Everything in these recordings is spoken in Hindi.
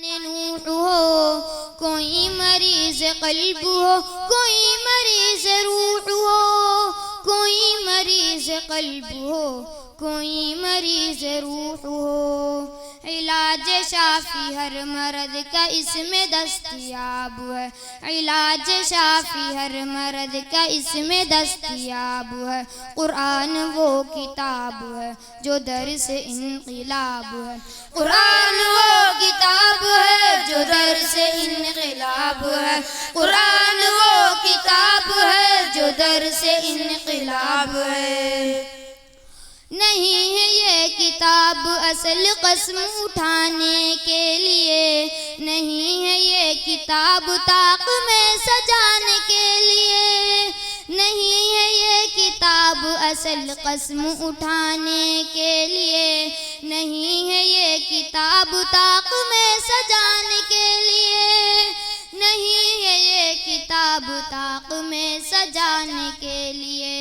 नूह हो, कोई मरीज कल्ब हो, कोई मरीज रूह हो, कोई मरीज कल्ब हो, कोई मरीज रूह हो. इलाज शाफी हर मर्द का इसमें दस्तयाब है. इलाज शाफी हर मर्द का इसमें दस्तयाब है. कुरान वो किताब है जो दर से इनक़िलाब है. कुरान वो किताब है जो दर से इनक़िलाब है. कुरान वो किताब है जो दर से इनक़िलाब है. नहीं है ये किताब असल कसम उठाने के लिए. नहीं है ये किताब ताक में सजाने के लिए. नहीं है ये किताब असल कसम उठाने के लिए. नहीं है ये किताब ताक में सजाने के लिए. नहीं है ये किताब ताक में सजाने के लिए.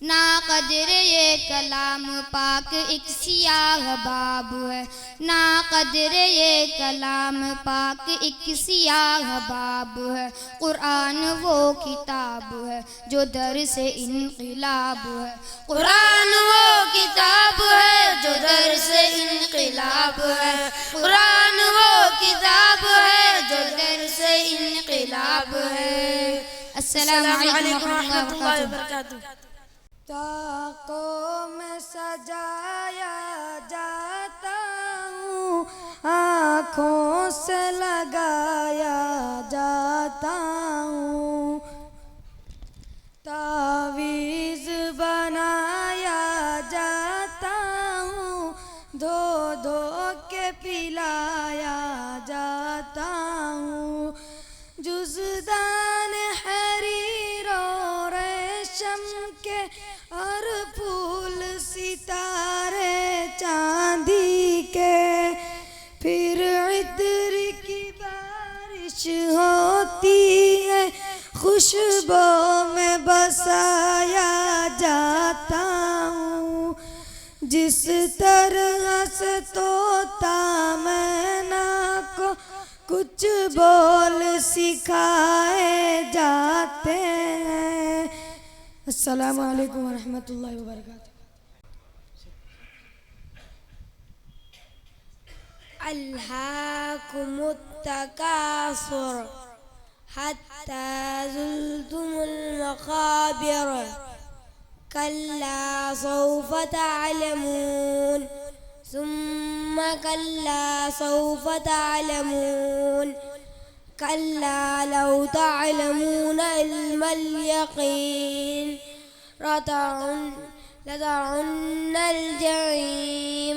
ना कदर ये कलाम पाक एक सियाह बाब है. ना कदर ये कलाम पाक एक सियाह बाब है. कुरान वो किताब है जो दर से इनक़िलाब है. कुरान वो किताब है जो दर से इनक़िलाब है. कुरान वो किताब है जो दर से इनक़िलाब है. अस्सलामु अलैकुम वरहमतुल्लाहि वबरकातुहू. ताकों में सजाया जाता हूँ, आँखों से लगाया जाता हूँ. तावीज़ बनाया जाता हूँ, धो धो के पिलाया जाता हूँ. खुशबू में बसाया जाता हूँ। जिस तरह से तोता मैना को कुछ बोल सिखाए जाते हैं। अस्सलामु अलैकुम वरहमतुल्लाहि वबरकातुहू। अल्हाकुमुत तकासुर हत्ता ज़ुल्तुमुल मक़ाबिर कल्ला सौफ तअलमून सुम्मा कल्ला सौफ तअलमून कल्ला लौ तअलमून इल्मल यक़ीन लतरउन्नल जहीम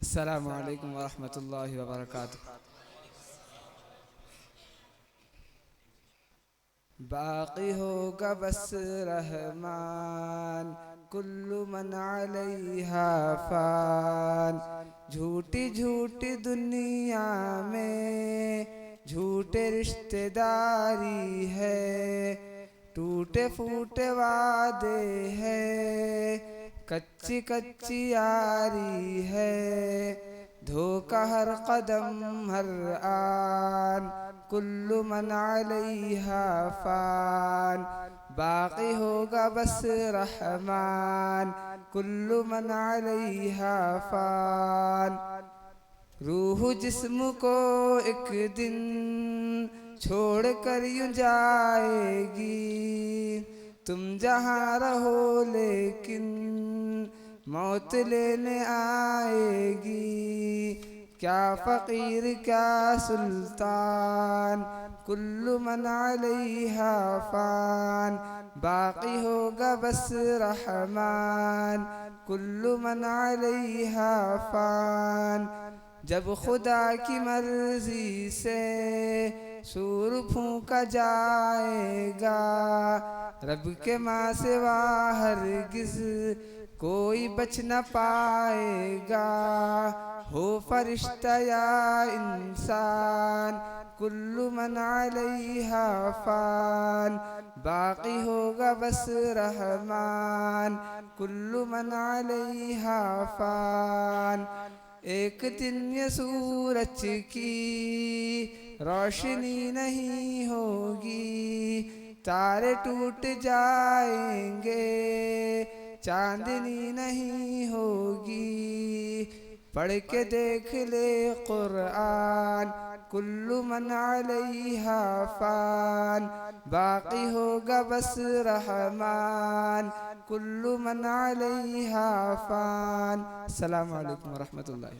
अस्सलामु अलैकुम वरहमतुल्लाहि वबरकातुहू। बाक़ी होगा बस रहमान कुल्लु मन अलैहा फ़ान। झूठी झूठी दुनिया में झूठे रिश्तेदारी है, टूटे फूटे वादे हैं, कच्ची कच्ची यारी है, धोखा हर कदम हर आन कुल्लु मन अलैहा फ़ान। बाक़ी होगा बस रहमान कुल्लु मन अलैहा फ़ान। रूह जिस्म को एक दिन छोड़ कर यूं जाएगी, तुम जहाँ रहो लेकिन मौत लेने आएगी। क्या फ़कीर क्या सुल्तान कुल्लु मन अलैहा फ़ान। बाक़ी होगा बस रहमान कुल्लु मन अलैहा फ़ान। जब खुदा की मर्ज़ी से सूर फूंका जाएगा, रब के माँ सिवा हरगिज़ कोई बच न पाएगा। हो फरिश्ता या इंसान कुल्लु मन अलैहा फ़ान। बाक़ी होगा बस रहमान कुल्लु मन अलैहा फ़ान। एक दिन ये सूरज की रोशनी नहीं होगी, तारे टूट जाएंगे, चांदनी नहीं होगी। पढ़ के देख ले कुरान कुल्लु मन अलैहा फ़ान। बाक़ी होगा बस रहमान कुल्लु मन अलैहा फ़ान। अस्सलामु अलैकुम वरहमतुल्लाहि।